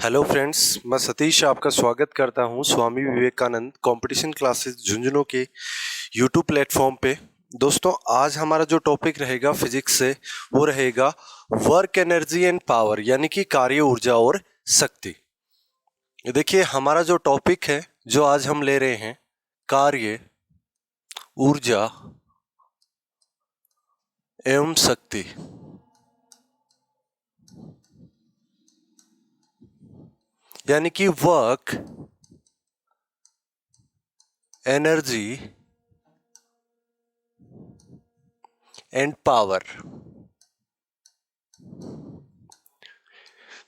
Hello friends, मैं सतीश आपका स्वागत करता हूं स्वामी विवेकानंद कंपटीशन क्लासेस झुंझुनू के यूट्यूब प्लेटफॉर्म पे। दोस्तों, आज हमारा जो टॉपिक रहेगा फिजिक्स से वो रहेगा वर्क एनर्जी एंड पावर, यानी कि कार्य ऊर्जा और शक्ति। देखिए, हमारा जो टॉपिक है जो आज हम ले रहे हैं, कार्य ऊर्जा एवं शक्ति। यानी कि वर्क एनर्जी एंड पावर।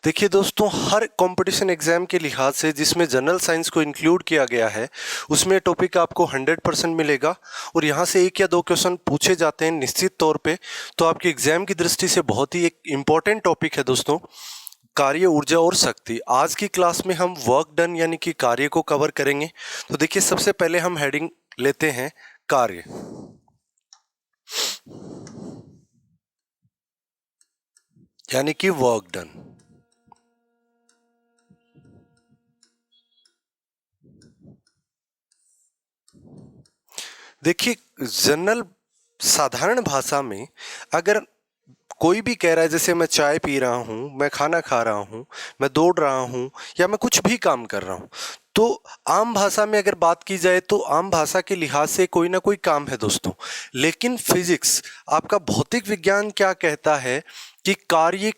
देखिए दोस्तों, हर कंपटीशन एग्जाम के लिहाज से जिसमें जनरल साइंस को इंक्लूड किया गया है उसमें टॉपिक आपको 100% मिलेगा और यहाँ से एक या दो क्वेश्चन पूछे जाते हैं निश्चित तौर पे। तो आपके एग्जाम की दृष्टि से बहुत ही एक इम्पॉर्टेंट टॉपिक है दोस्तों, कार्य ऊर्जा और शक्ति। आज की क्लास में हम वर्क डन यानी कि कार्य को कवर करेंगे। तो देखिए, सबसे पहले हम हेडिंग लेते हैं कार्य। यानी कि वर्क डन। देखिए, जनरल साधारण भाषा में अगर कोई भी कह रहा है, जैसे मैं चाय पी रहा हूँ, मैं खाना खा रहा हूँ, मैं दौड़ रहा हूँ या मैं कुछ भी काम कर रहा हूँ, तो आम भाषा में अगर बात की जाए तो आम भाषा के लिहाज से कोई ना कोई काम है दोस्तों। लेकिन फिजिक्स, आपका भौतिक विज्ञान क्या कहता है कि कार्य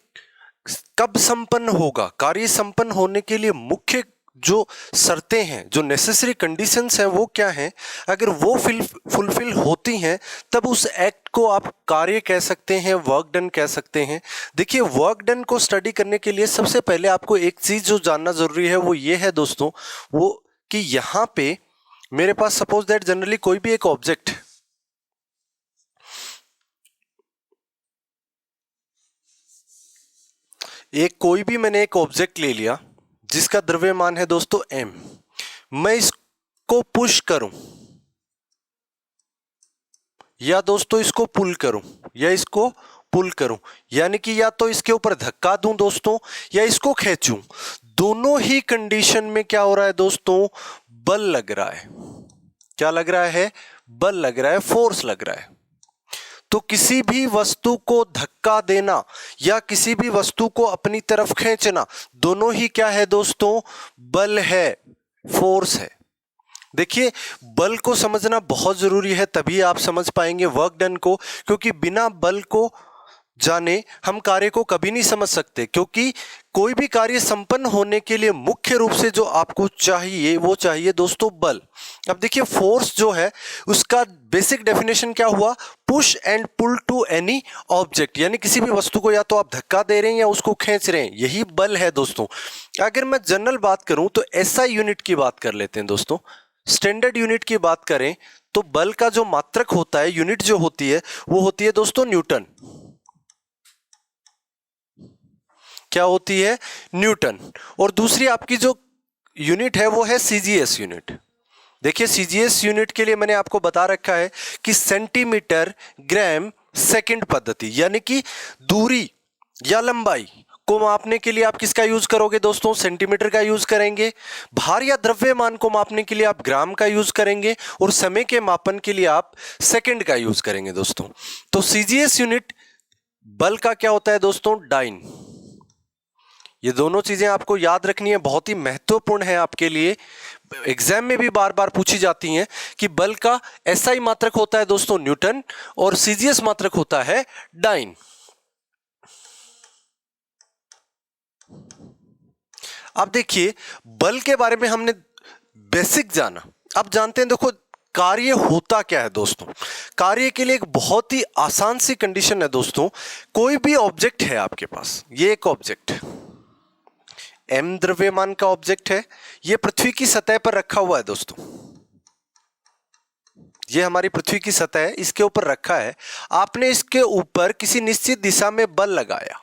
कब संपन्न होगा। कार्य संपन्न होने के लिए मुख्य जो शर्तें हैं, जो नेसेसरी कंडीशंस हैं, वो क्या हैं। अगर वो फुलफिल होती हैं तब उस एक्ट को आप कार्य कह सकते हैं, वर्क डन कह सकते हैं। देखिए, वर्क डन को स्टडी करने के लिए सबसे पहले आपको एक चीज जो जानना जरूरी है वो ये है दोस्तों, वो कि यहां पे मेरे पास सपोज दैट जनरली कोई भी एक ऑब्जेक्ट, कोई भी मैंने एक ऑब्जेक्ट ले लिया जिसका द्रव्यमान है दोस्तों m। मैं इसको पुश करूं या दोस्तों इसको पुल करूं या इसको पुल करूं, यानी कि या तो इसके ऊपर धक्का दूं दोस्तों या इसको खींचूं, दोनों ही कंडीशन में क्या हो रहा है दोस्तों, बल लग रहा है। क्या लग रहा है? बल लग रहा है, फोर्स लग रहा है। तो किसी भी वस्तु को धक्का देना या किसी भी वस्तु को अपनी तरफ खींचना, दोनों ही क्या है दोस्तों, बल है, फोर्स है। देखिए, बल को समझना बहुत जरूरी है, तभी आप समझ पाएंगे वर्क डन को, क्योंकि बिना बल को जाने हम कार्य को कभी नहीं समझ सकते। क्योंकि कोई भी कार्य संपन्न होने के लिए मुख्य रूप से जो आपको चाहिए वो चाहिए दोस्तों बल। अब देखिए, फोर्स जो है उसका बेसिक डेफिनेशन क्या हुआ, push and pull to any object, यानी किसी भी वस्तु को या तो आप धक्का दे रहे हैं या उसको खींच रहे हैं, यही बल है दोस्तों। अगर मैं जनरल बात करूं तो एसआई यूनिट की बात कर लेते हैं दोस्तों। स्टैंडर्ड यूनिट की बात करें तो बल का जो मात्रक होता है, यूनिट जो होती है वो होती है दोस्तों न्यूटन। क्या होती है? न्यूटन। और दूसरी आपकी जो यूनिट है वो है सीजीएस यूनिट। देखिए, सीजीएस यूनिट के लिए मैंने आपको बता रखा है कि सेंटीमीटर ग्राम सेकंड पद्धति, यानी कि दूरी या लंबाई को मापने के लिए आप किसका यूज करोगे दोस्तों, सेंटीमीटर का यूज करेंगे। भार या द्रव्यमान को मापने के लिए आप ग्राम का यूज करेंगे और समय के मापन के लिए आप सेकंड का यूज करेंगे दोस्तों। तो सीजीएस यूनिट बल का क्या होता है दोस्तों, डाइन। ये दोनों चीजें आपको याद रखनी है, बहुत ही महत्वपूर्ण है आपके लिए, एग्जाम में भी बार बार पूछी जाती हैं कि बल का एसआई मात्रक होता है दोस्तों न्यूटन और सीजीएस मात्रक होता है डाइन। अब देखिए, बल के बारे में हमने बेसिक जाना, अब जानते हैं देखो कार्य होता क्या है दोस्तों। कार्य के लिए एक बहुत ही आसान सी कंडीशन है दोस्तों। कोई भी ऑब्जेक्ट है आपके पास, ये एक ऑब्जेक्ट m द्रव्यमान का ऑब्जेक्ट है, ये पृथ्वी की सतह पर रखा हुआ है दोस्तों। ये हमारी पृथ्वी की सतह है, इसके ऊपर रखा है। आपने इसके ऊपर किसी निश्चित दिशा में बल लगाया,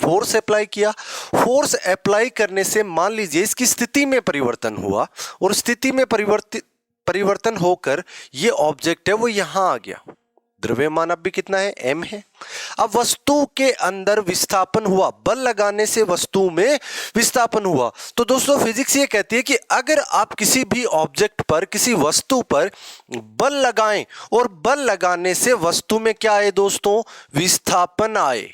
फोर्स अप्लाई किया। फोर्स अप्लाई करने से मान लीजिए इसकी स्थिति में परिवर्तन हुआ और स्थिति में परिवर्तन होकर ये ऑब्जेक्ट है वो यहां आ गया, द्रव्यमान अब भी कितना है, m है। अब वस्तु के अंदर विस्थापन हुआ, बल लगाने से वस्तु में विस्थापन हुआ। तो दोस्तों फिजिक्स ये कहती है कि अगर आप किसी भी ऑब्जेक्ट पर, किसी वस्तु पर बल लगाएं और बल लगाने से वस्तु में क्या आए दोस्तों, विस्थापन आए,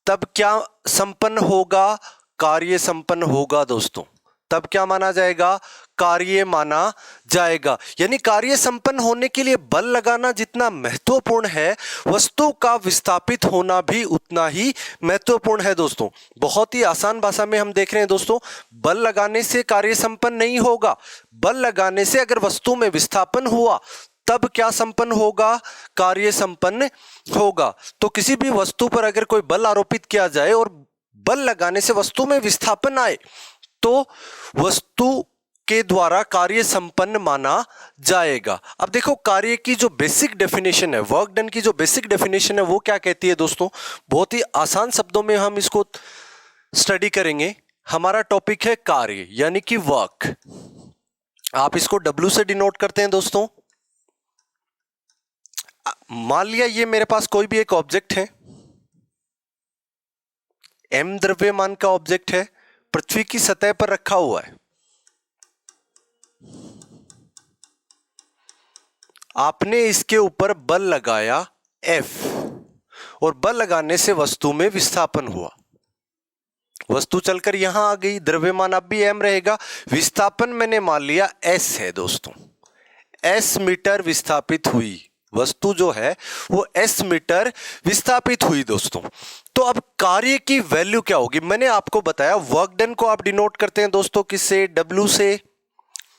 तब क्या संपन्न होगा, कार्य संपन्न होगा दोस्तों। तब क्या माना जाएगा, कार्य माना जाएगा। यानी कार्य संपन्न होने के लिए बल लगाना जितना महत्वपूर्ण है, वस्तु का विस्थापित होना भी उतना ही महत्वपूर्ण है दोस्तों। बहुत ही आसान भाषा में हम देख रहे हैं दोस्तों, बल लगाने से कार्य संपन्न नहीं होगा। बल लगाने से अगर वस्तु में विस्थापन हुआ तब क्या संपन्न होगा, कार्य संपन्न होगा। तो किसी भी वस्तु पर अगर कोई बल आरोपित किया जाए और बल लगाने से वस्तु में विस्थापन आए तो वस्तु के द्वारा कार्य संपन्न माना जाएगा। अब देखो कार्य की जो बेसिक डेफिनेशन है, वर्क डन की जो बेसिक डेफिनेशन है वो क्या कहती है दोस्तों, बहुत ही आसान शब्दों में हम इसको स्टडी करेंगे। हमारा टॉपिक है कार्य यानी कि वर्क। आप इसको W से डिनोट करते हैं दोस्तों। मान लिया ये मेरे पास कोई भी एक ऑब्जेक्ट है, m द्रव्यमान का ऑब्जेक्ट है, पृथ्वी की सतह पर रखा हुआ है। आपने इसके ऊपर बल लगाया F और बल लगाने से वस्तु में विस्थापन हुआ। वस्तु चलकर यहां आ गई, द्रव्यमान अब भी m रहेगा, विस्थापन मैंने मान लिया s है दोस्तों। s मीटर विस्थापित हुई, वस्तु जो है वो s मीटर विस्थापित हुई दोस्तों। तो अब कार्य की वैल्यू क्या होगी, मैंने आपको बताया वर्क डन को आप डिनोट करते हैं दोस्तों किससे,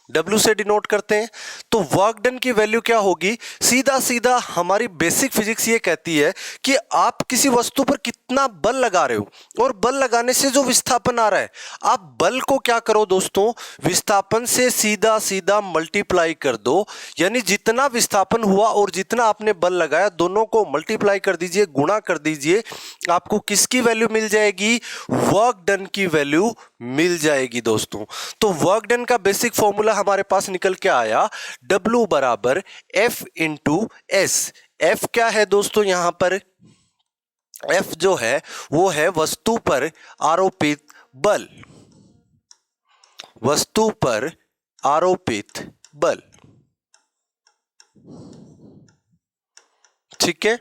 W से डिनोट करते हैं। तो वर्क डन की वैल्यू क्या होगी, सीधा सीधा हमारी बेसिक फिजिक्स ये कहती है कि आप किसी वस्तु पर कितना बल लगा रहे हो और बल लगाने से जो विस्थापन आ रहा है, आप बल को क्या करो दोस्तों, विस्थापन से सीधा सीधा मल्टीप्लाई कर दो। यानी जितना विस्थापन हुआ और जितना आपने बल लगाया दोनों को मल्टीप्लाई कर दीजिए, गुणा कर दीजिए, आपको किसकी वैल्यू मिल जाएगी, वर्क डन की वैल्यू मिल जाएगी दोस्तों। तो वर्क डन का बेसिक फॉर्मूला हमारे पास निकल के आया, W बराबर F इंटू S। F क्या है दोस्तों, यहां पर F जो है वो है वस्तु पर आरोपित बल, वस्तु पर आरोपित बल, ठीक है।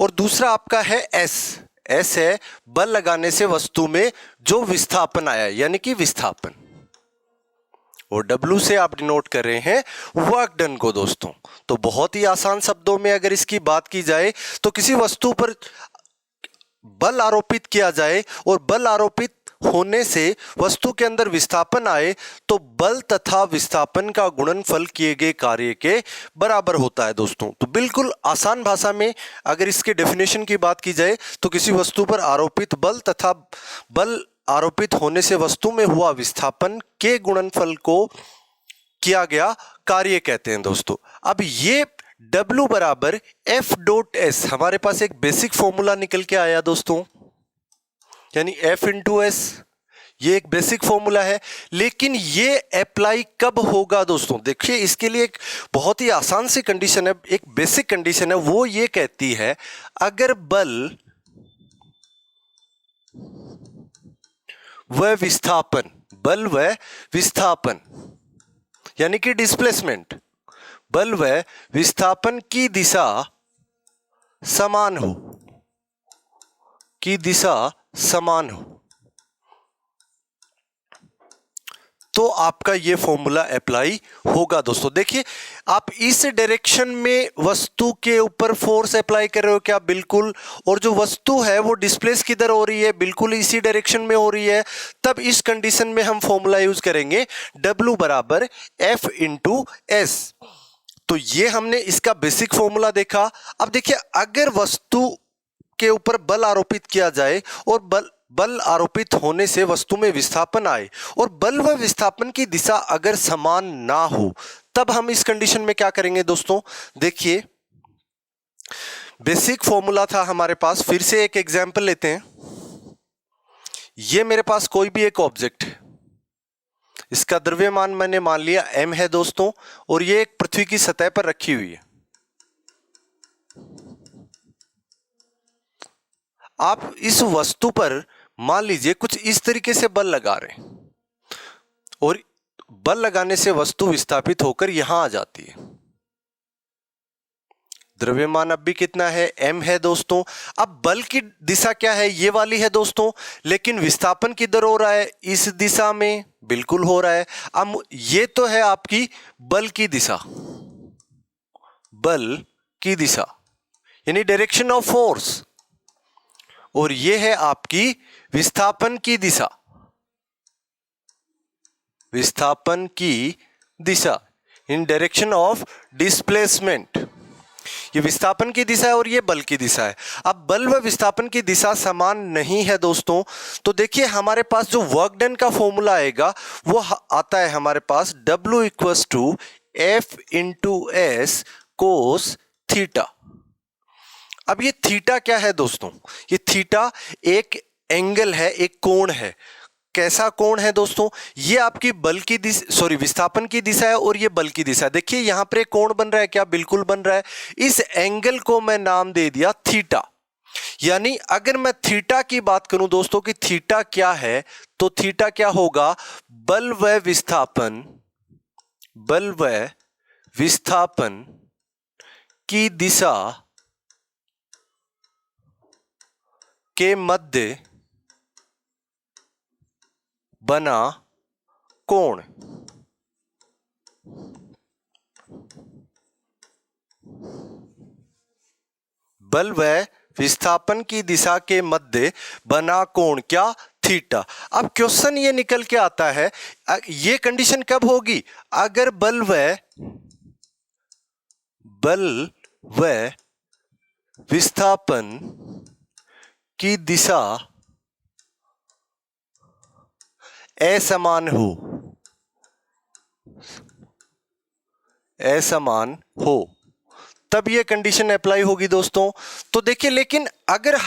और दूसरा आपका है S है बल लगाने से वस्तु में जो विस्थापन आया यानी कि विस्थापन, और W से आप डिनोट कर रहे हैं वर्क डन को दोस्तों। तो बहुत ही आसान शब्दों में अगर इसकी बात की जाए तो किसी वस्तु पर बल आरोपित किया जाए और बल आरोपित होने से वस्तु के अंदर विस्थापन आए तो बल तथा विस्थापन का गुणनफल किए गए कार्य के बराबर होता है दोस्तों। तो बिल्कुल आसान भाषा में अगर इसके डेफिनेशन की बात की जाए तो किसी वस्तु पर आरोपित बल तथा बल आरोपित होने से वस्तु में हुआ विस्थापन के गुणनफल को किया गया कार्य कहते हैं दोस्तों। अब ये W बराबर F डॉट S, हमारे पास एक बेसिक फॉर्मूला निकल के आया दोस्तों, यानी F इंटू S, ये एक बेसिक फॉर्मूला है। लेकिन ये अप्लाई कब होगा दोस्तों, देखिए इसके लिए एक बहुत ही आसान सी कंडीशन है, एक बेसिक कंडीशन है, वो ये कहती है अगर बल व विस्थापन, बल व विस्थापन यानी कि डिस्प्लेसमेंट, बल व विस्थापन की दिशा समान हो, की दिशा समान हो, तो आपका ये फॉर्मूला अप्लाई होगा दोस्तों। देखिए आप इस डायरेक्शन में वस्तु के ऊपर फोर्स अप्लाई कर रहे हो क्या, बिल्कुल, और जो वस्तु है वो डिस्प्लेस किधर हो रही है, बिल्कुल इसी डायरेक्शन में हो रही है। तब इस कंडीशन में हम फॉर्मूला यूज करेंगे W बराबर F इंटू S। तो ये हमने इसका बेसिक फॉर्मूला देखा। अब देखिए अगर वस्तु के ऊपर बल आरोपित किया जाए और बल आरोपित होने से वस्तु में विस्थापन आए और बल व विस्थापन की दिशा अगर समान ना हो, तब हम इस कंडीशन में क्या करेंगे दोस्तों, देखिए बेसिक फॉर्मूला था हमारे पास, फिर से एक एग्जांपल लेते हैं। ये मेरे पास कोई भी एक ऑब्जेक्ट है, इसका द्रव्यमान मैंने मान लिया m है दोस्तों, और ये एक पृथ्वी की सतह पर रखी हुई है। आप इस वस्तु पर मान लीजिए कुछ इस तरीके से बल लगा रहे हैं और बल लगाने से वस्तु विस्थापित होकर यहां आ जाती है। द्रव्यमान अब भी कितना है, m है दोस्तों। अब बल की दिशा क्या है, ये वाली है दोस्तों, लेकिन विस्थापन किधर हो रहा है, इस दिशा में बिल्कुल हो रहा है। अब ये तो है आपकी बल की दिशा, बल की दिशा यानी डायरेक्शन ऑफ फोर्स, और ये है आपकी विस्थापन की दिशा, विस्थापन की दिशा इन डायरेक्शन ऑफ डिस्प्लेसमेंट। ये विस्थापन की दिशा है और ये बल की दिशा है। अब बल व विस्थापन की दिशा समान नहीं है दोस्तों, तो देखिए हमारे पास जो वर्क डन का फॉर्मूला आएगा वो आता है हमारे पास W equals to F into S cos theta. अब ये थीटा क्या है दोस्तों, ये थीटा एक एंगल है, एक कोण है। कैसा कोण है दोस्तों, ये आपकी बल की दिशा, विस्थापन की दिशा है और ये बल की दिशा है। देखिए यहां पर एक कोण बन रहा है, क्या बिल्कुल बन रहा है। इस एंगल को मैं नाम दे दिया थीटा। यानी अगर मैं थीटा की बात करूं दोस्तों कि थीटा क्या है, तो थीटा क्या होगा, बल व विस्थापन, बल व विस्थापन की दिशा के मध्य बना कोण। बल व विस्थापन की दिशा के मध्य बना कोण क्या, थीटा। अब क्वेश्चन ये निकल के आता है, ये कंडीशन कब होगी, अगर बल व विस्थापन की दिशा असमान हो, असमान हो, तब ये कंडीशन अप्लाई होगी दोस्तों। तो देखिए, लेकिन अगर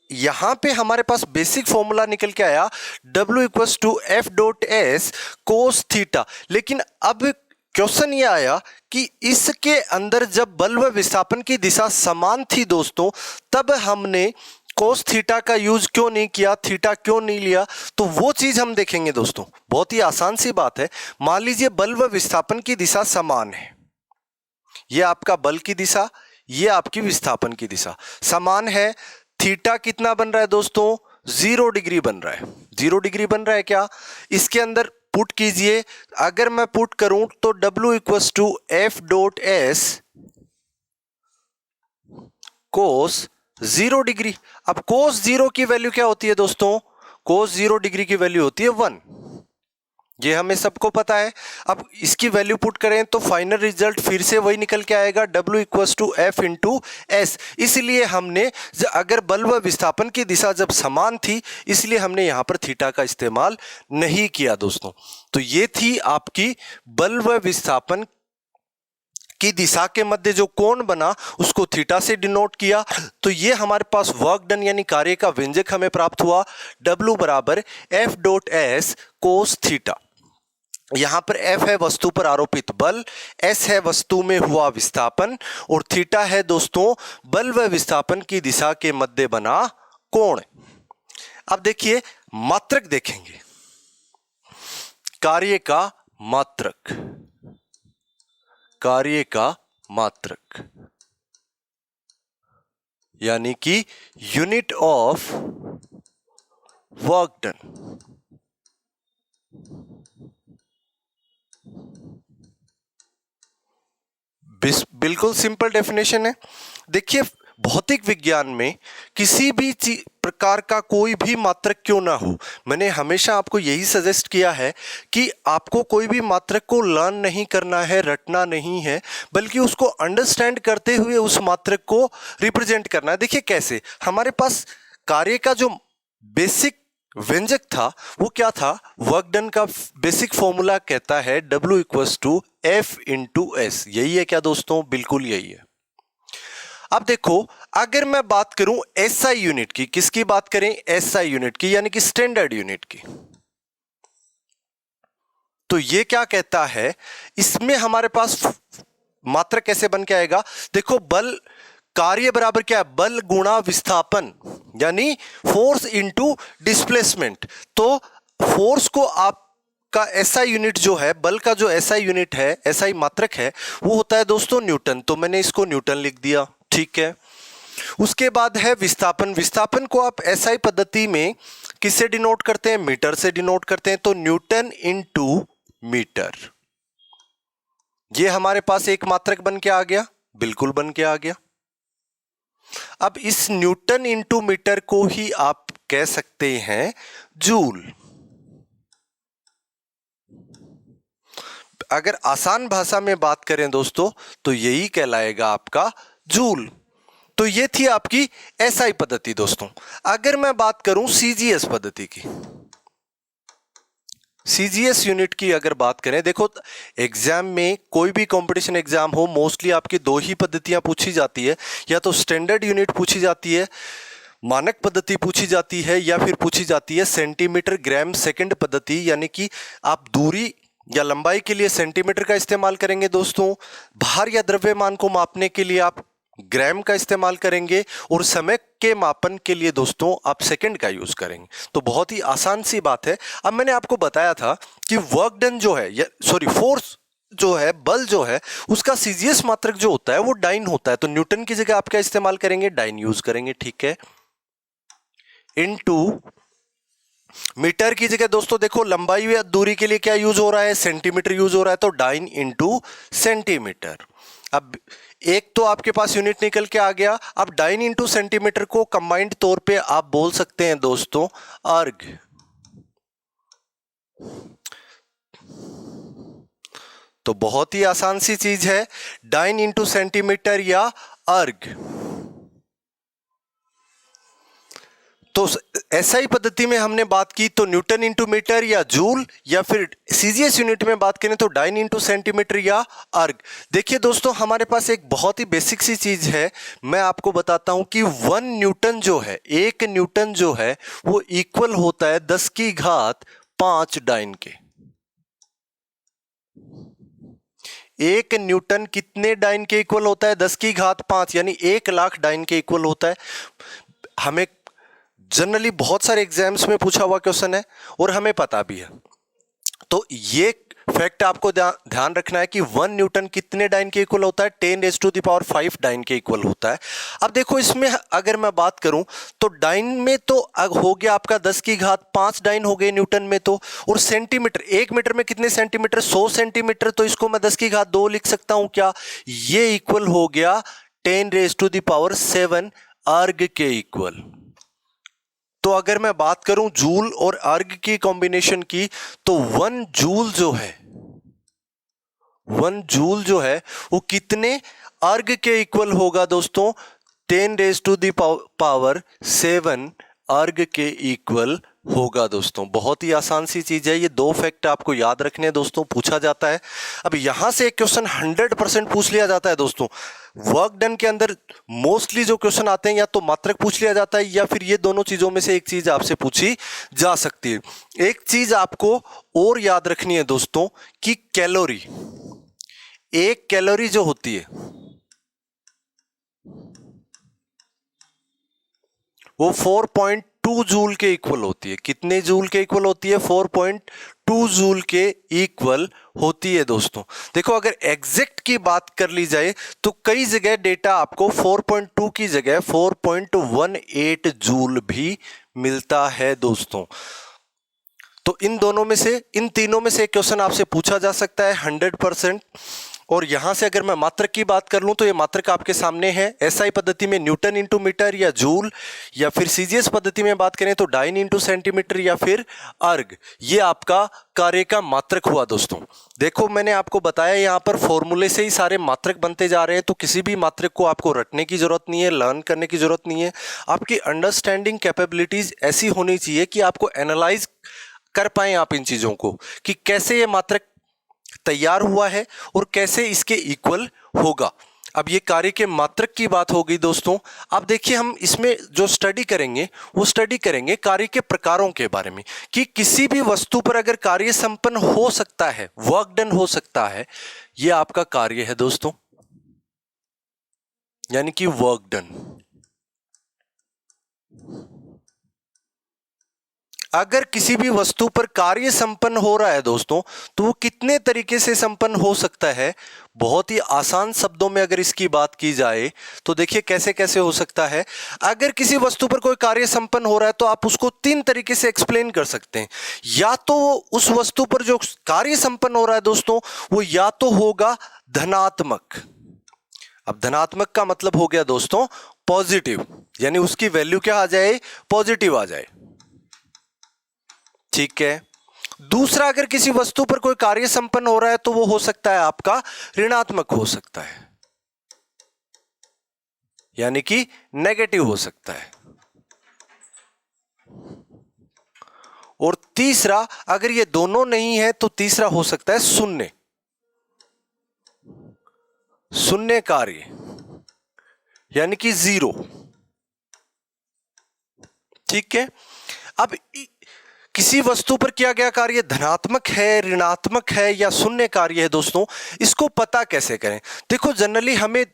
यहां पे हमारे पास बेसिक फॉर्मूला निकल के आया W equals to F dot S cos theta, लेकिन अब क्वेश्चन ये आया कि इसके अंदर जब बल व विस्थापन की दिशा समान थी दोस्तों, तब हमने कोस थीटा का यूज क्यों नहीं किया, थीटा क्यों नहीं लिया, तो वो चीज हम देखेंगे दोस्तों। बहुत ही आसान सी बात है। मान लीजिए बल व विस्थापन की दिशा समान है, ये आपका बल की दिशा, ये आपकी विस्थापन की दिशा समान है। थीटा कितना बन रहा है दोस्तों, 0 डिग्री बन रहा है। 0 डिग्री बन रहा है क्या, इसके अंदर पुट कीजिए। अगर मैं पुट करूं तो W equals to F dot S cos 0 degree. अब कोस 0 की वैल्यू क्या होती है दोस्तों, कोस 0 डिग्री की वैल्यू होती है 1, ये हमें सबको पता है। अब इसकी वैल्यू पुट करें तो फाइनल रिजल्ट फिर से वही निकल के आएगा, W equals to F into S. इसलिए हमने अगर बल व विस्थापन की दिशा जब समान थी, इसलिए हमने यहां पर थीटा का इस्तेमाल नहीं किया दोस्तों। तो ये थी आपकी बल व विस्थापन की दिशा के मध्य जो कोण बना उसको थीटा से डिनोट किया। तो ये हमारे पास वर्क डन यानी कार्य का व्यंजक हमें प्राप्त हुआ, W बराबर F dot S cos theta. यहां पर F है वस्तु पर आरोपित बल, S है वस्तु में हुआ विस्थापन, और थीटा है दोस्तों बल व विस्थापन की दिशा के मध्य बना कोण। अब देखिए मात्रक देखेंगे, कार्य का मात्रक, कार्य का मात्रक यानी कि यूनिट ऑफ वर्क डन। बिल्कुल सिंपल डेफिनेशन है। देखिए भौतिक विज्ञान में किसी भी प्रकार का कोई भी मात्रक क्यों ना हो, मैंने हमेशा आपको यही सजेस्ट किया है कि आपको कोई भी मात्रक को लर्न नहीं करना है, रटना नहीं है, बल्कि उसको अंडरस्टैंड करते हुए उस मात्रक को रिप्रेजेंट करना है। देखिए कैसे, हमारे पास कार्य का जो बेसिक व्यंजक था वो क्या था, वर्क डन का बेसिक फॉर्मूला कहता है W equals to F into S. यही है क्या दोस्तों, बिल्कुल यही है। अब देखो अगर मैं बात करूं SI यूनिट की, किसकी बात करें, SI यूनिट की यानी कि स्टैंडर्ड यूनिट की, तो ये क्या कहता है, इसमें हमारे पास मात्रक कैसे बन के आएगा। देखो बल कार्य बराबर क्या है, बल गुणा विस्थापन, यानी फोर्स इनटू डिस्प्लेसमेंट। तो फोर्स को आपका एसआई यूनिट जो है, बल का जो एसआई यूनिट है, एसआई मात्रक है, वो होता है दोस्तों न्यूटन। तो मैंने इसको न्यूटन लिख दिया, ठीक है। उसके बाद है विस्थापन। विस्थापन को आप एसआई पद्धति में किससे डिनोट करते हैं, मीटर से डिनोट करते हैं। तो न्यूटन इनटू मीटर, ये हमारे पास एक मात्रक बन के आ गया, बिल्कुल बन के आ गया। अब इस न्यूटन इनटू मीटर को ही आप कह सकते हैं जूल। अगर आसान भाषा में बात करें दोस्तों तो यही कहलाएगा आपका जूल। तो ये थी आपकी एसआई पद्धति दोस्तों। अगर मैं बात करूं सीजीएस पद्धति की, सीजीएस यूनिट की अगर बात करें, देखो एग्जाम में कोई भी कंपटीशन एग्जाम हो, मोस्टली आपकी दो ही पद्धतियां पूछी जाती है, या तो स्टैंडर्ड यूनिट पूछी जाती है, मानक पद्धति पूछी जाती है, या फिर पूछी जाती है सेंटीमीटर ग्राम सेकंड पद्धति, यानी कि आप दूरी या लंबाई के लिए सेंटीमीटर का इस्तेमाल करेंगे दोस्तों, भार या द्रव्यमान को मापने के लिए आप ग्राम का इस्तेमाल करेंगे, और समय के मापन के लिए दोस्तों आप सेकंड का यूज करेंगे। तो बहुत ही आसान सी बात है। अब मैंने आपको बताया था कि वर्क डन जो है, फोर्स जो है, बल जो है, उसका सीजीएस मात्रक जो होता है वो डाइन होता है। तो न्यूटन की जगह आप क्या इस्तेमाल करेंगे, डाइन यूज करेंगे, ठीक है। इनटू मीटर की जगह दोस्तों देखो लंबाई या दूरी के लिए क्या यूज हो रहा है, सेंटीमीटर यूज हो रहा है, तो डाइन इनटू सेंटीमीटर। अब एक तो आपके पास यूनिट निकल के आ गया। अब डाइन इंटू सेंटीमीटर को कंबाइंड तौर पे आप बोल सकते हैं दोस्तों अर्ग। तो बहुत ही आसान सी चीज है, डाइन इंटू सेंटीमीटर या अर्ग। तो एसआई पद्धति में हमने बात की तो न्यूटन इंटू मीटर या जूल, या फिर सीजीएस यूनिट में बात करें तो डाइन इंटू सेंटीमीटर या अर्ग। देखिए दोस्तों हमारे पास एक बहुत ही बेसिक सी चीज है, मैं आपको बताता हूं कि 1 न्यूटन जो है, 1 न्यूटन जो है वो इक्वल होता है 10 की घात 5 डाइन के। 1 न्यूटन कितने डाइन के इक्वल होता है, 10 की घात 5, यानी 1 लाख डाइन के इक्वल होता है। हमें जनरली बहुत सारे एग्जाम्स में पूछा हुआ क्वेश्चन है और हमें पता भी है। तो ये फैक्ट आपको ध्यान रखना है कि 1 न्यूटन कितने डाइन के इक्वल होता है, 10⁵ डाइन के इक्वल होता है। अब देखो इसमें अगर मैं बात करूं तो डाइन में तो हो गया आपका 10 की घात 5 डाइन हो गए न्यूटन में तो, और सेंटीमीटर, 1 मीटर में कितने सेंटीमीटर, 100 सेंटीमीटर, तो इसको मैं 10 की घात 2 लिख सकता हूं क्या, ये इक्वल हो गया 10⁻7 अर्ग के इक्वल। तो अगर मैं बात करूं जूल और अर्ग की कॉम्बिनेशन की, तो 1 जूल जो है, 1 जूल जो है वो कितने अर्ग के इक्वल होगा दोस्तों, 10⁻7 अर्ग के इक्वल होगा दोस्तों। बहुत ही आसान सी चीज है, ये 2 फैक्ट आपको याद रखने दोस्तों, पूछा जाता है। अब यहां से एक क्वेश्चन 100% पूछ लिया जाता है दोस्तों। वर्क डन के अंदर मोस्टली जो क्वेश्चन आते हैं या तो मात्रक पूछ लिया जाता है, या फिर ये दोनों चीजों में से एक चीज आपसे पूछी जा सकती है। एक चीज आपको और याद रखनी है दोस्तों कि कैलोरी, एक कैलोरी जो होती है वो 4.2 जूल के इक्वल होती है। कितने जूल के इक्वल होती है, 4.2 जूल के इक्वल होती है दोस्तों। देखो अगर एग्जैक्ट की बात कर ली जाए तो कई जगह डेटा आपको 4.2 की जगह 4.18 जूल भी मिलता है दोस्तों। तो इन दोनों में से, इन तीनों में से एक क्वेश्चन आपसे पूछा जा सकता है 100%। और यहां से अगर मैं मात्रक की बात कर लूं तो ये मात्रक आपके सामने है। एसआई पद्धति में न्यूटन इंटू मीटर या जूल, या फिर सीजीएस पद्धति में बात करें तो डाइन इंटू सेंटीमीटर या फिर अर्ग, ये आपका कार्य का मात्रक हुआ दोस्तों। देखो मैंने आपको बताया यहां पर फॉर्मूले से ही सारे मात्रक बनते जा रहे हैं, तो किसी भी मात्रक को आपको रटने की जरूरत नहीं है, लर्न करने की जरूरत नहीं है। आपकी अंडरस्टैंडिंग कैपेबिलिटीज ऐसी होनी चाहिए कि आपको एनालाइज कर पाए आप इन चीजों को, कि कैसे ये मात्रक तैयार हुआ है और कैसे इसके इक्वल होगा। अब ये कार्य के मात्रक की बात हो गई दोस्तों। अब देखिए हम इसमें जो स्टडी करेंगे वो स्टडी करेंगे कार्य के प्रकारों के बारे में, कि किसी भी वस्तु पर अगर कार्य संपन्न हो सकता है, वर्क डन हो सकता है, ये आपका कार्य है दोस्तों। यानी कि वर्क डन। अगर किसी भी वस्तु पर कार्य संपन्न हो रहा है दोस्तों, तो वो कितने तरीके से संपन्न हो सकता है? बहुत ही आसान शब्दों में अगर इसकी बात की जाए तो देखिए कैसे कैसे हो सकता है। अगर किसी वस्तु पर कोई कार्य संपन्न हो रहा है तो आप उसको तीन तरीके से एक्सप्लेन कर सकते हैं। या तो उस वस्तु पर जो कार्य संपन्न हो रहा है दोस्तों, वो या तो होगा धनात्मक। अब धनात्मक का मतलब हो गया दोस्तों पॉजिटिव, यानी उसकी वैल्यू क्या आ जाए? पॉजिटिव आ जाए। ठीक है। दूसरा, अगर किसी वस्तु पर कोई कार्य संपन्न हो रहा है तो वो हो सकता है आपका ऋणात्मक हो सकता है, यानी कि नेगेटिव हो सकता है। और तीसरा, अगर ये दोनों नहीं है तो तीसरा हो सकता है शून्य, शून्य कार्य, यानी कि जीरो। ठीक है। अब किसी वस्तु पर किया गया कार्य धनात्मक है, ऋणात्मक है या शून्य कार्य है दोस्तों, इसको पता कैसे करें? देखो, जनरली हमें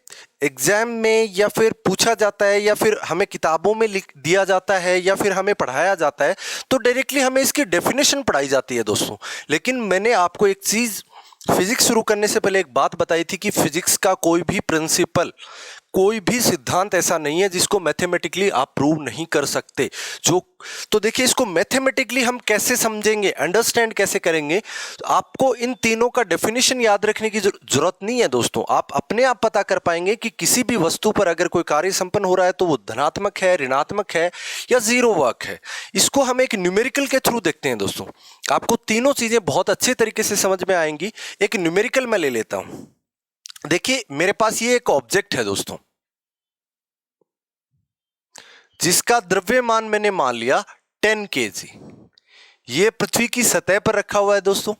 एग्जाम में या फिर पूछा जाता है या फिर हमें किताबों में लिख दिया जाता है या फिर हमें पढ़ाया जाता है तो डायरेक्टली हमें इसकी डेफिनेशन पढ़ाई जाती है दोस्तों। लेकिन मैंने आपको एक चीज फिजिक्स शुरू करने से पहले एक बात बताई थी कि फिजिक्स का कोई भी प्रिंसिपल, कोई भी सिद्धांत ऐसा नहीं है जिसको मैथमेटिकली आप प्रूव नहीं कर सकते। तो देखिए, इसको मैथमेटिकली हम कैसे समझेंगे, अंडरस्टैंड कैसे करेंगे? तो आपको इन तीनों का डेफिनेशन याद रखने की जरूरत नहीं है दोस्तों। आप अपने आप पता कर पाएंगे कि किसी भी वस्तु पर अगर कोई कार्य संपन्न हो रहा है तो वो धनात्मक है, ऋणात्मक है या जीरो वर्क है। इसको हम एक न्यूमेरिकल के थ्रू देखते हैं दोस्तों। आपको तीनों चीजें बहुत अच्छे तरीके से समझ में आएंगी। एक न्यूमेरिकल मैं ले लेता हूं। देखिए, मेरे पास ये एक ऑब्जेक्ट है दोस्तों, जिसका द्रव्यमान मैंने मान लिया 10 kg। ये पृथ्वी की सतह पर रखा हुआ है दोस्तों।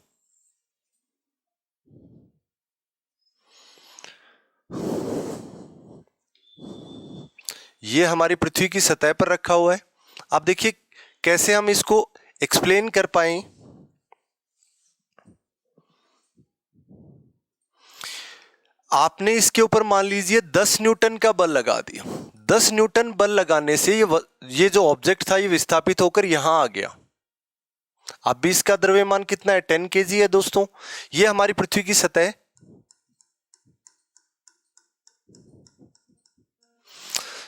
ये हमारी पृथ्वी की सतह पर रखा हुआ है। अब देखिए कैसे हम इसको एक्सप्लेन कर पाए। आपने इसके ऊपर मान लीजिए 10 न्यूटन का बल लगा दिया। 10 न्यूटन बल लगाने से ये जो ऑब्जेक्ट था ये विस्थापित होकर यहां आ गया। अब भी इसका द्रव्यमान कितना है? 10 kg है दोस्तों। ये हमारी पृथ्वी की सतह।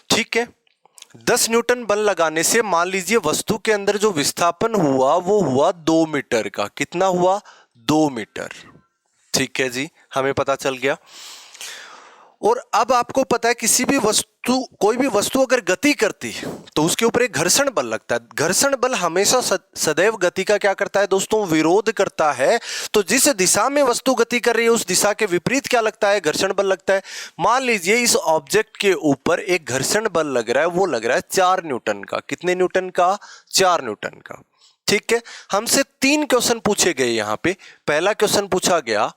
ठीक है। 10 न्यूटन बल लगाने से मान लीजिए वस्तु के अंदर जो विस्थापन हुआ वो हुआ 2 मीटर का। कितना हुआ? 2 मीटर। ठीक है जी, हमें पता चल गया। और अब आपको पता है किसी भी वस्तु, कोई भी वस्तु अगर गति करती है तो उसके ऊपर एक घर्षण बल लगता है। घर्षण बल हमेशा सदैव गति का क्या करता है दोस्तों? विरोध करता है। तो जिस दिशा में वस्तु गति कर रही है उस दिशा के विपरीत क्या लगता है? घर्षण बल लगता है। मान लीजिए इस ऑब्जेक्ट के ऊपर एक घर्षण बल लग रहा है, वो लग रहा है 4 न्यूटन का। कितने न्यूटन का? 4 न्यूटन का। ठीक है। हमसे 3 क्वेश्चन पूछे गए यहां पे। पहला क्वेश्चन पूछा गया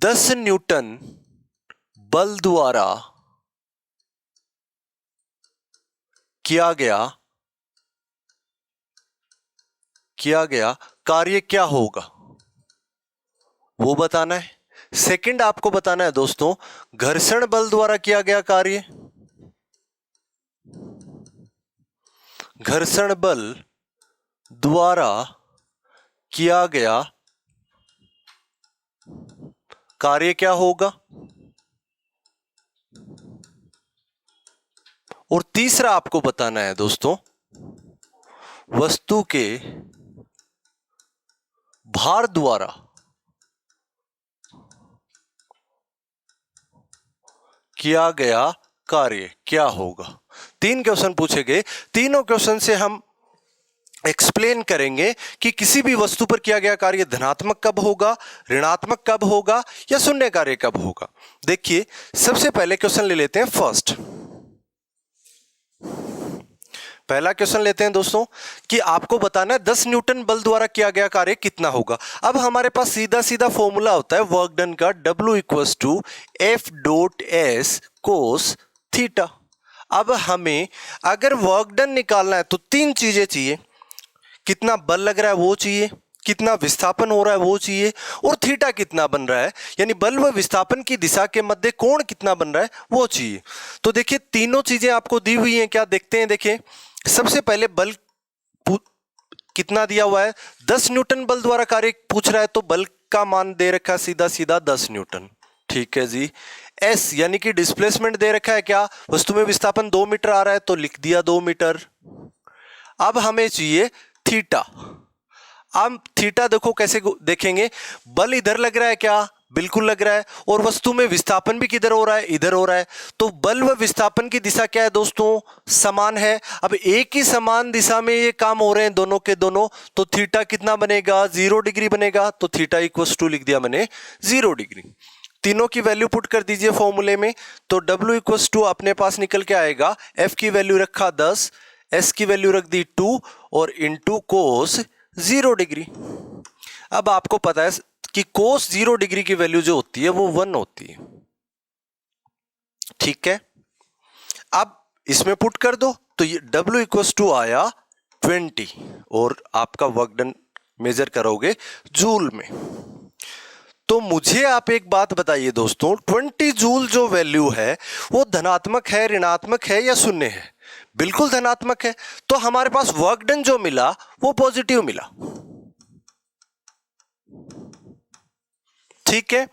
10 न्यूटन बल द्वारा किया गया कार्य क्या होगा, वो बताना है। सेकंड, आपको बताना है दोस्तों घर्षण बल द्वारा किया गया कार्य, घर्षण बल द्वारा किया गया कार्य क्या होगा। और तीसरा आपको बताना है दोस्तों वस्तु के भार द्वारा किया गया कार्य क्या होगा। 3 क्वेश्चन पूछे गए। तीनों क्वेश्चन से हम एक्सप्लेन करेंगे कि किसी भी वस्तु पर किया गया कार्य धनात्मक कब होगा, ऋणात्मक कब होगा या शून्य कार्य कब होगा। देखिए, सबसे पहले क्वेश्चन ले लेते हैं फर्स्ट। पहला क्वेश्चन लेते हैं दोस्तों कि आपको बताना है 10 न्यूटन बल द्वारा किया गया कार्य कितना होगा। अब हमारे पास सीधा सीधा फॉर्मूला होता है वर्क डन का, W = F.S cos थीटा। अब हमें अगर वर्क डन निकालना है तो 3 चीजें चाहिए। कितना बल लग रहा है वो चाहिए, कितना विस्थापन हो रहा है वो चाहिए, और थीटा कितना बन रहा है, यानी बल व विस्थापन की दिशा के मध्य कोण कितना बन रहा है वो चाहिए। तो देखिए तीनों चीजें आपको दी हुई हैं, क्या देखते हैं। देखिए सबसे पहले बल कितना दिया हुआ है, 10 न्यूटन बल द्वारा कार्य पूछ रहा है, तो बल का मान दे रखा है सीधा सीधा 10 न्यूटन। ठीक है जी। एस यानी कि डिस्प्लेसमेंट दे रखा है, क्या वस्तु में विस्थापन 2 मीटर आ रहा है, तो लिख दिया 2 मीटर। अब हमें चाहिए थीटा। अब थीटा देखो कैसे देखेंगे, बल इधर लग रहा है, क्या बिल्कुल लग रहा है, और वस्तु में विस्थापन भी किधर हो रहा है, इधर हो रहा है। तो बल व विस्थापन की दिशा क्या है दोस्तों, समान है। अब एक ही समान दिशा में ये काम हो रहे हैं दोनों के दोनों, तो थीटा कितना बनेगा, 0 डिग्री बनेगा। तो थीटा इक्वल टू लिख दिया मैंने 0 डिग्री। तीनों की वैल्यू पुट कर दीजिए फॉर्मूले में, तो W इक्वल टू अपने पास निकल के आएगा, F की वैल्यू रखा 10, S की वैल्यू रख दी 2 और इंटू कोस 0 डिग्री। अब आपको पता है कि कोस 0 डिग्री की वैल्यू जो होती है वो 1 होती है। ठीक है, अब इसमें पुट कर दो, तो ये W इक्वल टू आया 20, और आपका वर्क डन मेजर करोगे जूल में। तो मुझे आप एक बात बताइए दोस्तों, 20 जूल जो वैल्यू है वो धनात्मक है, ऋणात्मक है या शून्य है? बिल्कुल धनात्मक है। तो हमारे पास वर्क डन जो मिला वो पॉजिटिव मिला। ठीक है,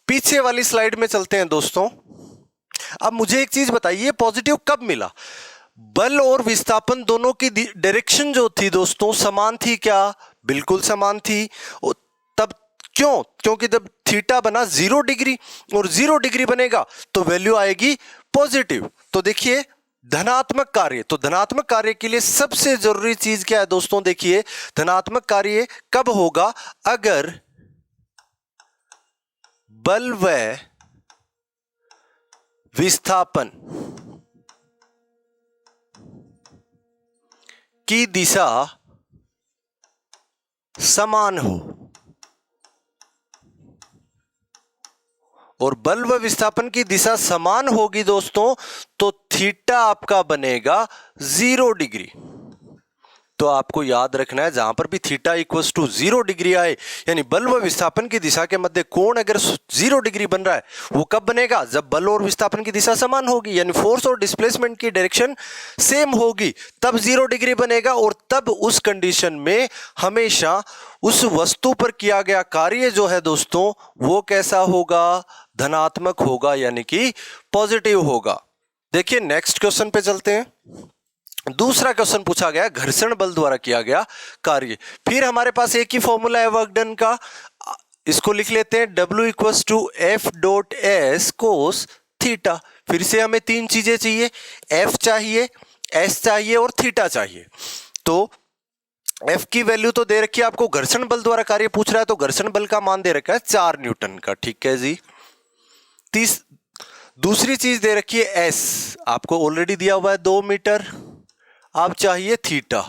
पीछे वाली स्लाइड में चलते हैं दोस्तों। अब मुझे एक चीज बताइए, पॉजिटिव कब मिला? बल और विस्थापन दोनों की डायरेक्शन जो थी दोस्तों समान थी, क्या बिल्कुल समान थी। तब क्यों? क्योंकि जब थीटा बना 0 डिग्री और 0 डिग्री बनेगा तो वैल्यू आएगी पॉजिटिव। तो देखिए धनात्मक कार्य, तो धनात्मक कार्य के लिए सबसे जरूरी चीज क्या है दोस्तों, देखिए धनात्मक कार्य कब होगा, अगर बल व विस्थापन की दिशा समान हो, और बल व विस्थापन की दिशा समान होगी दोस्तों, तो थीटा आपका बनेगा 0 डिग्री। तो आपको याद रखना है, जहां पर भी थीटा इक्वल्स टू 0 डिग्री आए, यानी बल व विस्थापन की दिशा के मध्य कोण अगर 0 डिग्री बन रहा है, वो कब बनेगा, जब बल और विस्थापन की दिशा समान होगी, यानी फोर्स और डिस्प्लेसमेंट की डायरेक्शन सेम होगी, तब 0 डिग्री बनेगा। और तब उस कंडीशन में हमेशा उस वस्तु पर किया गया कार्य जो है दोस्तों वो कैसा होगा, धनात्मक होगा, यानी कि पॉजिटिव होगा। देखिए नेक्स्ट क्वेश्चन पे चलते हैं। दूसरा क्वेश्चन पूछा गया घर्षण बल द्वारा किया गया कार्य। फिर हमारे पास एक ही फॉर्मूला है वर्क डन का, इसको लिख लेते हैं W equals to F dot S cos theta. फिर से हमें तीन चीजें चाहिए, F चाहिए, S चाहिए और थीटा चाहिए। तो F की वैल्यू तो दे रखी है आपको, घर्षण बल द्वारा कार्य पूछ रहा है तो घर्षण बल का मान दे रखा है 4 न्यूटन का। ठीक है जी। दूसरी चीज दे रखी है S, आपको ऑलरेडी दिया हुआ है 2 मीटर। अब चाहिए थीटा।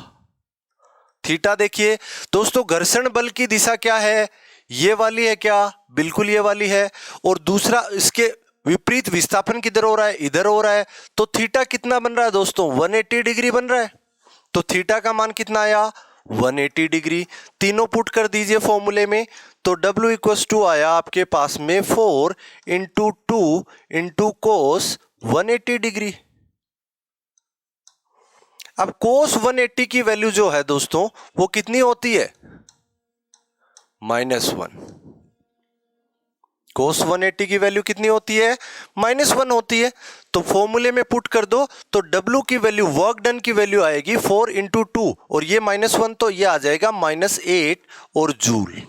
थीटा देखिए दोस्तों घर्षण बल की दिशा क्या है, ये वाली है, क्या बिल्कुल ये वाली है। और दूसरा इसके विपरीत विस्थापन किधर हो रहा है, इधर हो रहा है। तो थीटा कितना बन रहा है दोस्तों, 180 डिग्री बन रहा है। तो थीटा का मान कितना आया, 180 डिग्री। तीनों पुट कर दीजिए फॉर्मूले में, तो W इक्वल टू आया आपके पास में 4 इंटू 2 इंटू कोस 180 डिग्री। अब कोस 180 की वैल्यू जो है दोस्तों वो कितनी होती है, -1। कोस 180 की वैल्यू कितनी होती है, -1 होती है। तो फॉर्मूले में पुट कर दो, तो W की वैल्यू, वर्क डन की वैल्यू आएगी 4 इंटू 2 और ये -1, तो ये आ जाएगा -8 और जूल।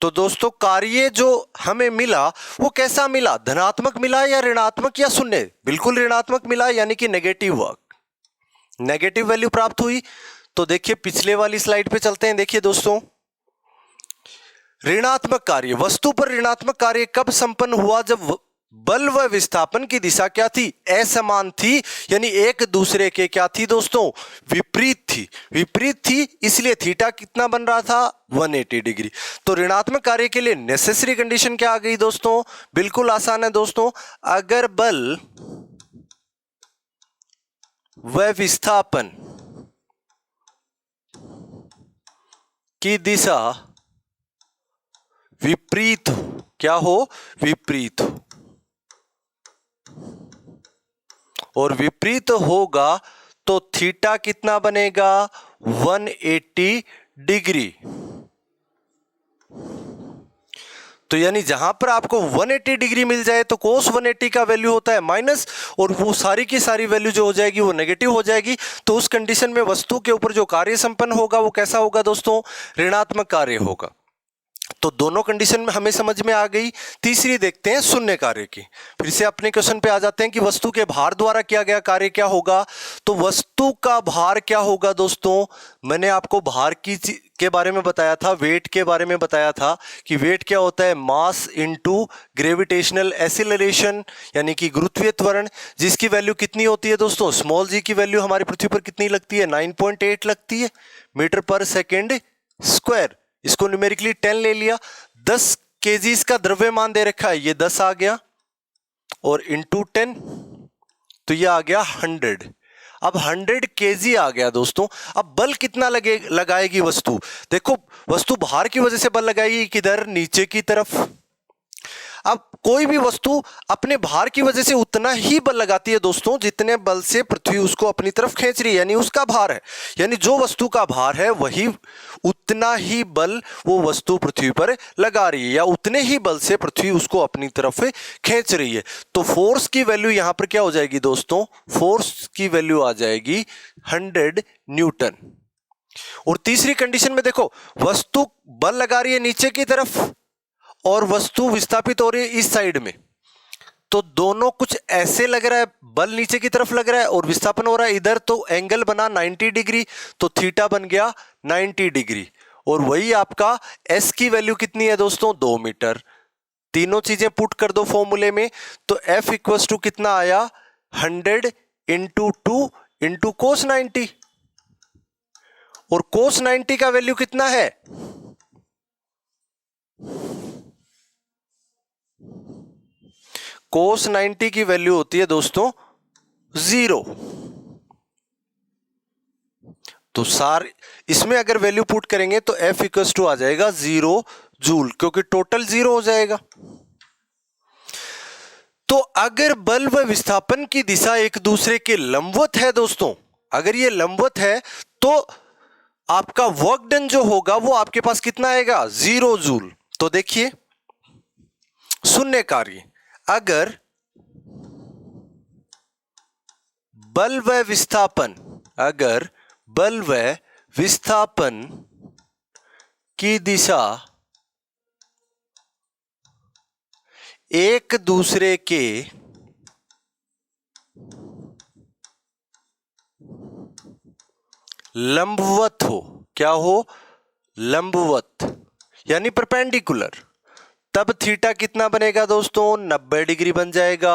तो दोस्तों कार्य जो हमें मिला वो कैसा मिला, धनात्मक मिला या ऋणात्मक या शून्य? बिल्कुल ऋणात्मक मिला, यानी कि नेगेटिव वर्क, नेगेटिव वैल्यू प्राप्त हुई। तो देखिए पिछले वाली स्लाइड पे चलते हैं। देखिए दोस्तों ऋणात्मक कार्य, वस्तु पर ऋणात्मक कार्य कब संपन्न हुआ, जब बल व विस्थापन की दिशा क्या थी, असमान थी, यानी एक दूसरे के क्या थी दोस्तों, विपरीत थी। विपरीत थी इसलिए थीटा कितना बन रहा था, 180 डिग्री। तो ऋणात्मक कार्य के लिए नेसेसरी कंडीशन क्या आ गई दोस्तों, बिल्कुल आसान है दोस्तों, अगर बल व विस्थापन की दिशा विपरीत हो, क्या हो, विपरीत हो, और विपरीत होगा तो थीटा कितना बनेगा, 180 डिग्री। तो यानी जहां पर आपको 180 डिग्री मिल जाए तो कोस 180 का वैल्यू होता है माइनस, और वो सारी की सारी वैल्यू जो हो जाएगी वो नेगेटिव हो जाएगी। तो उस कंडीशन में वस्तु के ऊपर जो कार्य संपन्न होगा वो कैसा होगा दोस्तों, ऋणात्मक कार्य होगा। तो दोनों कंडीशन में हमें समझ में आ गई। तीसरी देखते हैं शून्य कार्य की। फिर से अपने क्वेश्चन पे आ जाते हैं कि वस्तु के भार द्वारा किया गया कार्य क्या होगा। तो वस्तु का भार क्या होगा दोस्तों, मैंने आपको भार के बारे में बताया था, वेट के बारे में बताया था कि वेट क्या होता है, मास इनटू ग्रेविटेशनल एक्सीलरेशन, यानी कि गुरुत्वीय त्वरण, जिसकी वैल्यू कितनी होती है दोस्तों, स्मॉल जी की वैल्यू हमारी पृथ्वी पर कितनी लगती है, 9.8 लगती है मीटर पर सेकेंड स्क्वायर। इसको न्यूमेरिकली 10 ले लिया। 10 केजी का द्रव्यमान दे रखा है, ये 10 आ गया, और इंटू 10 तो ये आ गया 100। अब 100 केजी आ गया दोस्तों। अब बल कितना लगाएगी वस्तु, देखो वस्तु भार की वजह से बल लगाएगी किधर, नीचे की तरफ। अब कोई भी वस्तु अपने भार की वजह से उतना ही बल लगाती है दोस्तों जितने बल से पृथ्वी उसको अपनी तरफ खींच रही है, यानी उसका भार है, यानी जो वस्तु का भार है वही उतना ही बल वो वस्तु पृथ्वी पर लगा रही है, या उतने ही बल से पृथ्वी उसको अपनी तरफ खींच रही है। तो फोर्स की वैल्यू यहां पर क्या हो जाएगी दोस्तों, फोर्स की वैल्यू आ जाएगी 100 न्यूटन। और तीसरी कंडीशन में देखो, वस्तु बल लगा रही है नीचे की तरफ और वस्तु विस्थापित हो रही है इस साइड में, तो दोनों कुछ ऐसे लग रहा है, बल नीचे की तरफ लग रहा है और विस्थापन हो रहा है इधर, तो एंगल बना 90 डिग्री, तो थीटा बन गया 90 डिग्री। और वही आपका एस की वैल्यू कितनी है दोस्तों, 2 मीटर। तीनों चीजें पुट कर दो फॉर्मूले में, तो एफ इक्वल्स टू कितना आया, 100 इंटू 2 इंटू कोस 90, और कोस 90 का वैल्यू कितना है, कोस 90 की वैल्यू होती है दोस्तों 0। तो इसमें अगर वैल्यू पुट करेंगे तो F इक्वल्स टू आ जाएगा 0 जूल, क्योंकि टोटल 0 हो जाएगा। तो अगर बल व विस्थापन की दिशा एक दूसरे के लंबवत है दोस्तों, अगर ये लंबवत है तो आपका वर्क डन जो होगा वो आपके पास कितना आएगा, 0 जूल। तो देखिए शून्य कार्य, अगर बल व विस्थापन, अगर बल व विस्थापन की दिशा एक दूसरे के लंबवत हो, क्या हो, लंबवत यानी परपेंडिकुलर, तब थीटा कितना बनेगा दोस्तों, 90 डिग्री बन जाएगा।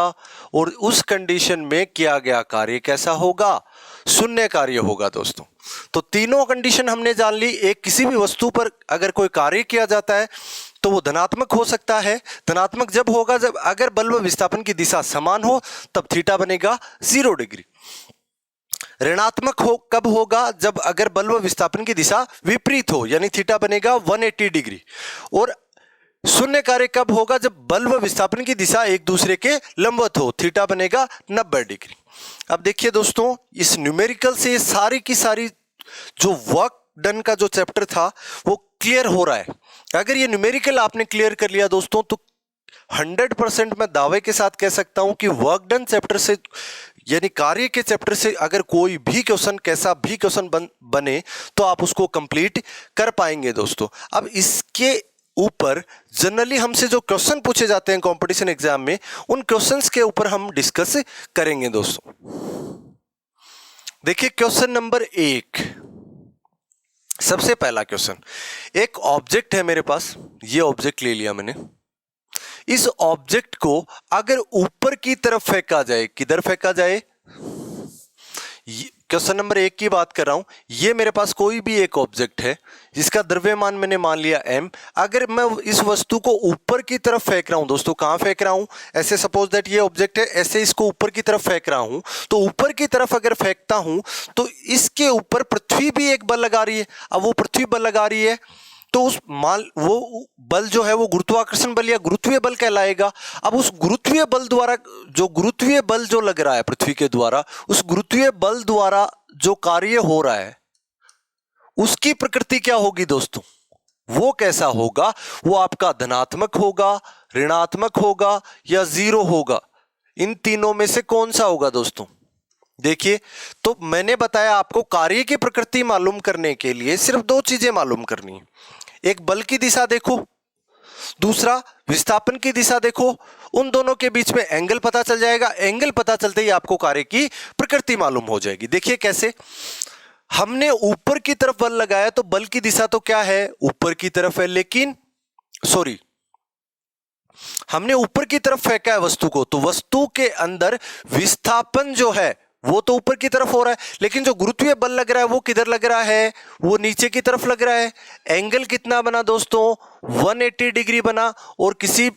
और उस कंडीशन में किया गया कार्य कैसा होगा, शून्य कार्य होगा दोस्तों। तो तीनों कंडीशन हमने जान ली। एक, किसी भी वस्तु पर अगर कोई कार्य किया जाता है तो वो धनात्मक हो सकता है। धनात्मक जब होगा जब अगर बल व विस्थापन की दिशा समान हो, तब थीटा बनेगा 0 डिग्री। ऋणात्मक हो कब होगा, जब अगर बल व विस्थापन की दिशा विपरीत हो, यानी थीटा बनेगा 180 डिग्री। और शून्य कार्य कब होगा, जब बल व विस्थापन की दिशा एक दूसरे के लंबवत हो, थीटा बनेगा 90 डिग्री। अब देखिए दोस्तों, इस न्यूमेरिकल से सारी की सारी जो वर्क डन का जो चैप्टर था वो क्लियर हो रहा है। अगर ये न्यूमेरिकल आपने क्लियर कर लिया दोस्तों, तो 100% मैं दावे के साथ कह सकता हूं कि वर्क डन चैप्टर से, यानी कार्य के चैप्टर से अगर कोई भी क्वेश्चन, कैसा भी क्वेश्चन बने तो आप उसको कंप्लीट कर पाएंगे दोस्तों। अब इसके ऊपर जनरली हमसे जो क्वेश्चन पूछे जाते हैं कंपटीशन एग्जाम में, उन क्वेश्चंस के ऊपर हम डिस्कस करेंगे दोस्तों। देखिए क्वेश्चन नंबर 1, सबसे पहला क्वेश्चन, एक ऑब्जेक्ट है मेरे पास, ये ऑब्जेक्ट ले लिया मैंने। इस ऑब्जेक्ट को अगर ऊपर की तरफ फेंका जाए, किधर फेंका जाए, क्वेश्चन नंबर 1 की बात कर रहा हूं। ये मेरे पास कोई भी एक ऑब्जेक्ट है जिसका द्रव्यमान मैंने मान लिया m। अगर मैं इस वस्तु को ऊपर की तरफ फेंक रहा हूं दोस्तों, कहां फेंक रहा हूं, ऐसे सपोज दैट ये ऑब्जेक्ट है, ऐसे इसको ऊपर की तरफ फेंक रहा हूं, तो ऊपर की तरफ अगर फेंकता हूं तो इसके ऊपर पृथ्वी भी एक बल लगा रही है। अब वो पृथ्वी बल लगा रही है तो वो बल जो है वो गुरुत्वाकर्षण बल या गुरुत्वीय बल कहलाएगा। अब उस गुरुत्वीय बल द्वारा गुरुत्वीय बल जो लग रहा है पृथ्वी के द्वारा, उस गुरुत्वीय बल द्वारा जो कार्य हो रहा है उसकी प्रकृति क्या होगी दोस्तों, वो कैसा होगा, वो आपका धनात्मक होगा, ऋणात्मक होगा या जीरो होगा। इन तीनों में से कौन सा होगा दोस्तों। देखिए, तो मैंने बताया आपको कार्य की प्रकृति मालूम करने के लिए सिर्फ 2 चीजें मालूम करनी है। एक बल की दिशा देखो, दूसरा विस्थापन की दिशा देखो। उन दोनों के बीच में एंगल पता चल जाएगा। एंगल पता चलते ही आपको कार्य की प्रकृति मालूम हो जाएगी। देखिए कैसे, हमने ऊपर की तरफ बल लगाया तो बल की दिशा तो क्या है, ऊपर की तरफ है, लेकिन हमने ऊपर की तरफ फेंका है वस्तु को, तो वस्तु के अंदर विस्थापन जो है वो तो ऊपर की तरफ हो रहा है, लेकिन जो गुरुत्वीय बल लग रहा है वो किधर लग रहा है, वो नीचे की तरफ लग रहा है। एंगल कितना बना दोस्तों, 180 डिग्री बना। और किसी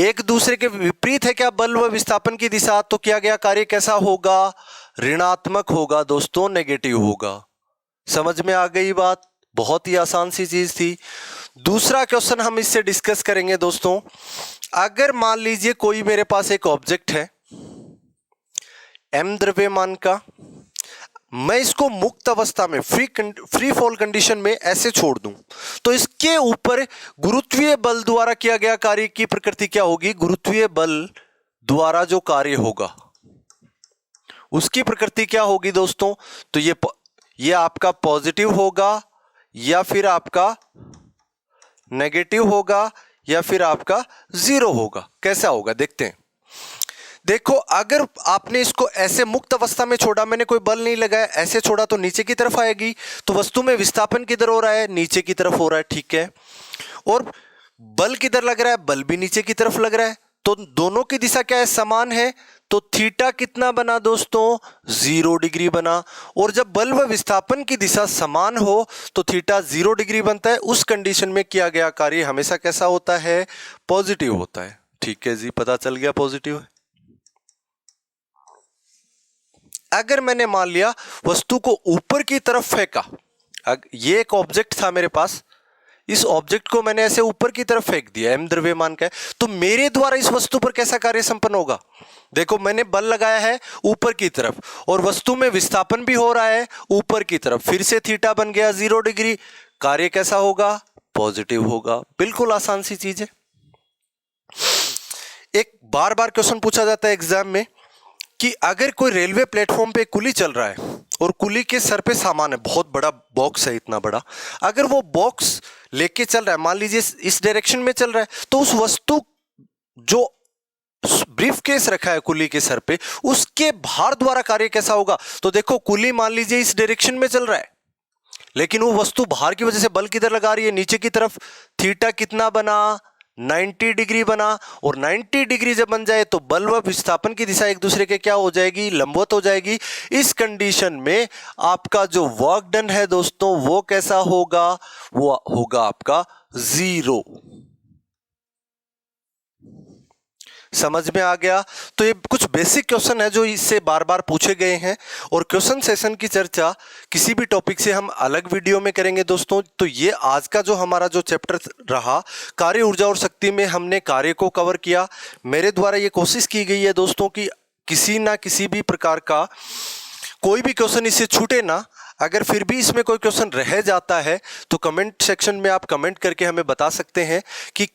एक दूसरे के विपरीत है क्या बल व विस्थापन की दिशा, तो किया गया कार्य कैसा होगा, ऋणात्मक होगा दोस्तों, नेगेटिव होगा। समझ में आ गई बात, बहुत ही आसान सी चीज थी। दूसरा क्वेश्चन हम इससे डिस्कस करेंगे दोस्तों। अगर मान लीजिए कोई मेरे पास एक ऑब्जेक्ट है m द्रव्यमान का, मैं इसको मुक्त अवस्था में फ्री फॉल कंडीशन में ऐसे छोड़ दूं, तो इसके ऊपर गुरुत्वीय बल द्वारा किया गया कार्य की प्रकृति क्या होगी, गुरुत्वीय बल द्वारा जो कार्य होगा उसकी प्रकृति क्या होगी दोस्तों। तो ये आपका पॉजिटिव होगा या फिर आपका नेगेटिव होगा या फिर आपका जीरो होगा। कैसा होगा देखते हैं। देखो, अगर आपने इसको ऐसे मुक्त अवस्था में छोड़ा, मैंने कोई बल नहीं लगाया, ऐसे छोड़ा तो नीचे की तरफ आएगी, तो वस्तु में विस्थापन किधर हो रहा है, नीचे की तरफ हो रहा है, ठीक है। और बल किधर लग रहा है, बल भी नीचे की तरफ लग रहा है, तो दोनों की दिशा क्या है, समान है। तो थीटा कितना बना दोस्तों, 0 डिग्री बना। और जब बल व विस्थापन की दिशा समान हो तो थीटा 0 डिग्री बनता है। उस कंडीशन में किया गया कार्य हमेशा कैसा होता है, पॉजिटिव होता है। ठीक है जी, पता चल गया पॉजिटिव है। अगर मैंने मान लिया वस्तु को ऊपर की तरफ फेंका, ये एक ऑब्जेक्ट था मेरे पास, इस ऑब्जेक्ट को मैंने ऐसे ऊपर की तरफ फेंक दिया, m द्रव्यमान का है, तो मेरे द्वारा इस वस्तु पर कैसा कार्य संपन्न होगा। देखो, मैंने बल लगाया है ऊपर की तरफ और वस्तु में विस्थापन भी हो रहा है ऊपर की तरफ, फिर से थीटा बन गया 0 डिग्री। कार्य कैसा होगा, पॉजिटिव होगा। बिल्कुल आसान सी चीज है। एक बार बार क्वेश्चन पूछा जाता है एग्जाम में कि अगर कोई रेलवे प्लेटफॉर्म पे कुली चल रहा है और कुली के सर पे सामान है, बहुत बड़ा बॉक्स है, इतना बड़ा, अगर वो बॉक्स लेके चल रहा है, मान लीजिए इस डायरेक्शन में चल रहा है, तो उस वस्तु जो ब्रीफ केस रखा है कुली के सर पे, उसके भार द्वारा कार्य कैसा होगा। तो देखो, कुली मान लीजिए इस डायरेक्शन में चल रहा है, लेकिन वो वस्तु भार की वजह से बल किधर लगा रही है, नीचे की तरफ। थीटा कितना बना, 90 डिग्री बना। और 90 डिग्री जब बन जाए तो बल व विस्थापन की दिशा एक दूसरे के क्या हो जाएगी, लंबवत हो जाएगी। इस कंडीशन में आपका जो वर्क डन है दोस्तों वो कैसा होगा, वो होगा आपका 0। समझ में आ गया। तो ये कुछ बेसिक क्वेश्चन है जो इससे बार बार पूछे गए हैं, और क्वेश्चन सेशन की चर्चा किसी भी टॉपिक से हम अलग वीडियो में करेंगे दोस्तों। तो ये आज का जो हमारा जो चैप्टर रहा, कार्य, ऊर्जा और शक्ति में हमने कार्य को कवर किया। मेरे द्वारा ये कोशिश की गई है दोस्तों कि किसी ना किसी भी प्रकार का कोई भी क्वेश्चन इससे छूटे ना। अगर फिर भी इसमें कोई क्वेश्चन रह जाता है तो कमेंट सेक्शन में आप कमेंट करके हमें बता सकते हैं कि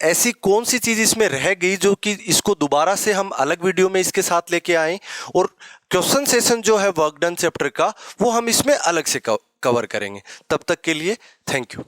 ऐसी कौन सी चीज इसमें रह गई जो कि इसको दोबारा से हम अलग वीडियो में इसके साथ लेके आए। और क्वेश्चन सेशन जो है वर्क डन चैप्टर का, वो हम इसमें अलग से कवर करेंगे। तब तक के लिए थैंक यू।